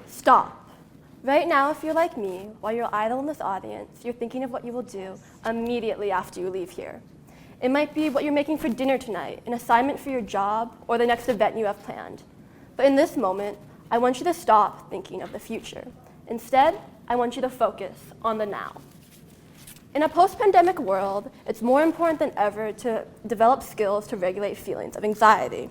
Stop. Right now, if you're like me, while you're idle in this audience, you're thinking of what you will do immediately after you leave here. It might be what you're making for dinner tonight, an assignment for your job, or the next event you have planned. But in this moment, I want you to stop thinking of the future. Instead, I want you to focus on the now. In a post-pandemic world, it's more important than ever to develop skills to regulate feelings of anxiety.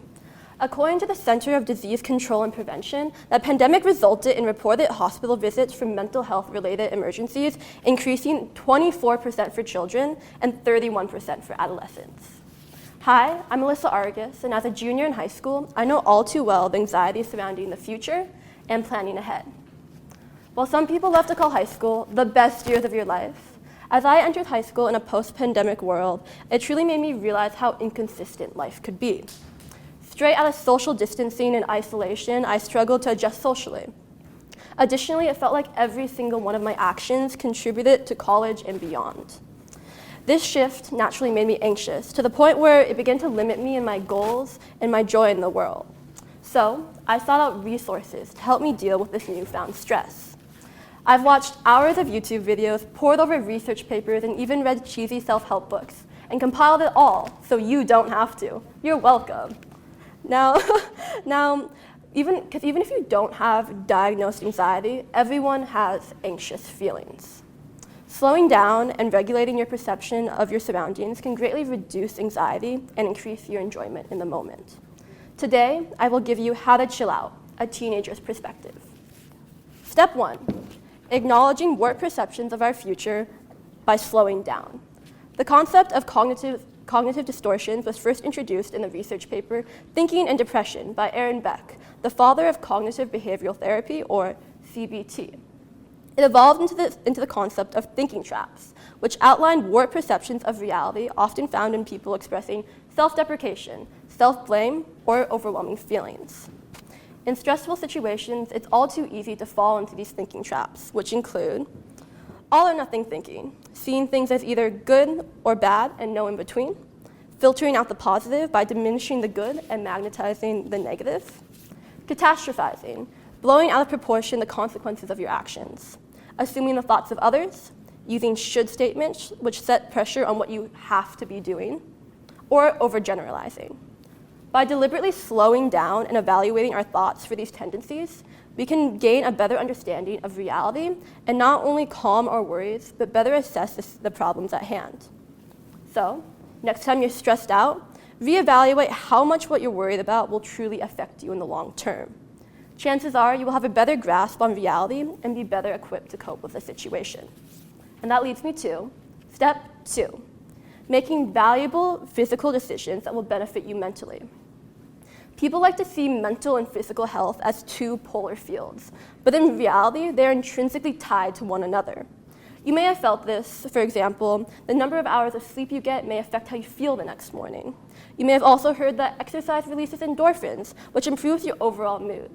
According to the Center of Disease Control and Prevention, the pandemic resulted in reported hospital visits for mental health-related emergencies increasing 24% for children and 31% for adolescents. Hi, I'm Melissa Argus, and as a junior in high school, I know all too well the anxiety surrounding the future and planning ahead. While some people love to call high school the best years of your life, as I entered high school in a post-pandemic world, it truly made me realize how inconsistent life could be. Straight out of social distancing and isolation, I struggled to adjust socially. Additionally, it felt like every single one of my actions contributed to college and beyond. This shift naturally made me anxious, to the point where it began to limit me in my goals and my joy in the world. So, I sought out resources to help me deal with this newfound stress. I've watched hours of YouTube videos, pored over research papers, and even read cheesy self-help books, and compiled it all so you don't have to. You're welcome. Now, even if you don't have diagnosed anxiety, everyone has anxious feelings. Slowing down and regulating your perception of your surroundings can greatly reduce anxiety and increase your enjoyment in the moment. Today, I will give you how to chill out, a teenager's perspective. Step 1, acknowledging warped perceptions of our future by slowing down. The concept of cognitive distortions was first introduced in the research paper Thinking and Depression by Aaron Beck, the father of cognitive behavioral therapy, or CBT. It evolved into the concept of thinking traps, which outlined warped perceptions of reality often found in people expressing self-deprecation, self-blame, or overwhelming feelings. In stressful situations, it's all too easy to fall into these thinking traps, which include all or nothing thinking, seeing things as either good or bad and no in between, filtering out the positive by diminishing the good and magnetizing the negative, catastrophizing, blowing out of proportion the consequences of your actions, assuming the thoughts of others, using should statements which set pressure on what you have to be doing, or overgeneralizing. By deliberately slowing down and evaluating our thoughts for these tendencies, we can gain a better understanding of reality and not only calm our worries, but better assess the problems at hand. So, next time you're stressed out, reevaluate how much what you're worried about will truly affect you in the long term. Chances are you will have a better grasp on reality and be better equipped to cope with the situation. And that leads me to step 2, making valuable physical decisions that will benefit you mentally. People like to see mental and physical health as two polar fields, but in reality, they're intrinsically tied to one another. You may have felt this. For example, the number of hours of sleep you get may affect how you feel the next morning. You may have also heard that exercise releases endorphins, which improves your overall mood.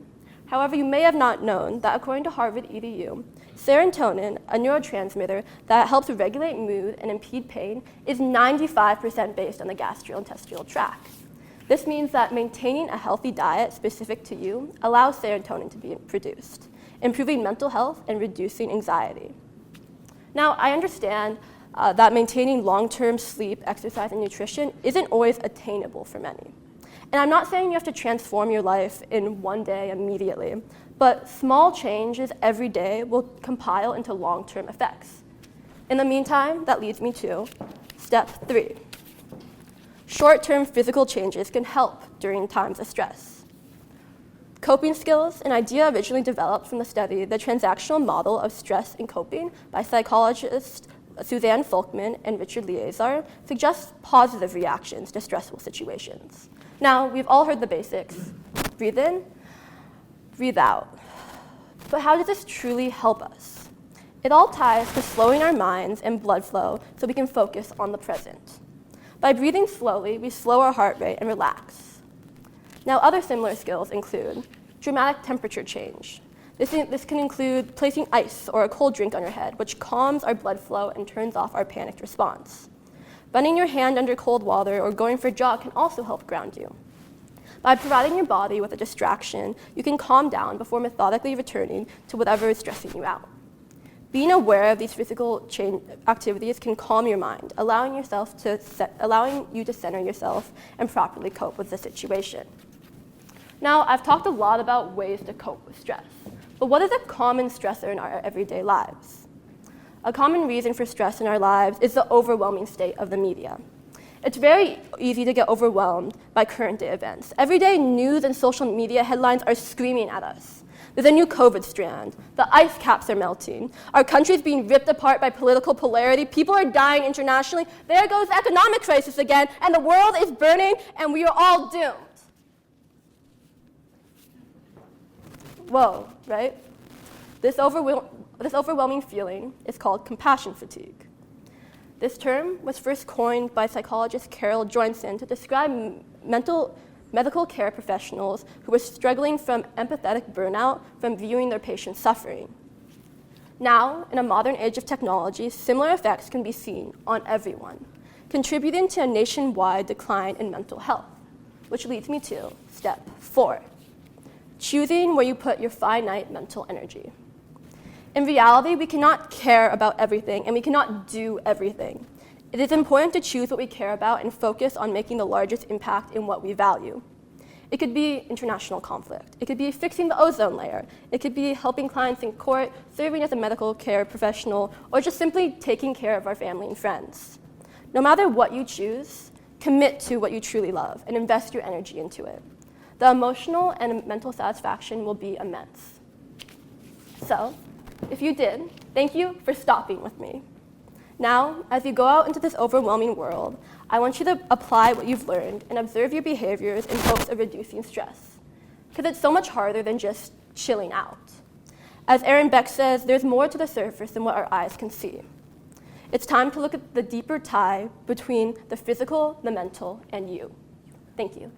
However, you may have not known that according to Harvard EDU, serotonin, a neurotransmitter that helps regulate mood and impede pain, is 95% based on the gastrointestinal tract. This means that maintaining a healthy diet specific to you allows serotonin to be produced, improving mental health and reducing anxiety. Now, I understand that maintaining long-term sleep, exercise, and nutrition isn't always attainable for many. And I'm not saying you have to transform your life in one day immediately, but small changes every day will compile into long-term effects. In the meantime, that leads me to step 3. Short-term physical changes can help during times of stress. Coping skills, an idea originally developed from the study The Transactional Model of Stress and Coping by psychologists Suzanne Folkman and Richard Leazar, suggests positive reactions to stressful situations. Now, we've all heard the basics. Breathe in, breathe out. But how does this truly help us? It all ties to slowing our minds and blood flow so we can focus on the present. By breathing slowly, we slow our heart rate and relax. Now, other similar skills include dramatic temperature change. This can include placing ice or a cold drink on your head, which calms our blood flow and turns off our panicked response. Running your hand under cold water or going for a jog can also help ground you. By providing your body with a distraction, you can calm down before methodically returning to whatever is stressing you out. Being aware of these physical activities can calm your mind, allowing you to center yourself and properly cope with the situation. Now, I've talked a lot about ways to cope with stress, but what is a common stressor in our everyday lives? A common reason for stress in our lives is the overwhelming state of the media. It's very easy to get overwhelmed by current day events. Everyday news and social media headlines are screaming at us. There's a new COVID strand. The ice caps are melting. Our country's being ripped apart by political polarity. People are dying internationally. There goes the economic crisis again, and the world is burning, and we are all doomed. Whoa, right? This overwhelming feeling is called compassion fatigue. This term was first coined by psychologist Carol Joinson to describe medical care professionals who were struggling from empathetic burnout from viewing their patients suffering. Now, in a modern age of technology, similar effects can be seen on everyone, contributing to a nationwide decline in mental health, which leads me to step 4, choosing where you put your finite mental energy. In reality, we cannot care about everything, and we cannot do everything. It is important to choose what we care about and focus on making the largest impact in what we value. It could be international conflict. It could be fixing the ozone layer. It could be helping clients in court, serving as a medical care professional, or just simply taking care of our family and friends. No matter what you choose, commit to what you truly love and invest your energy into it. The emotional and mental satisfaction will be immense. So, if you did, thank you for stopping with me. Now, as you go out into this overwhelming world, I want you to apply what you've learned and observe your behaviors in hopes of reducing stress. Because it's so much harder than just chilling out. As Aaron Beck says, there's more to the surface than what our eyes can see. It's time to look at the deeper tie between the physical, the mental, and you. Thank you.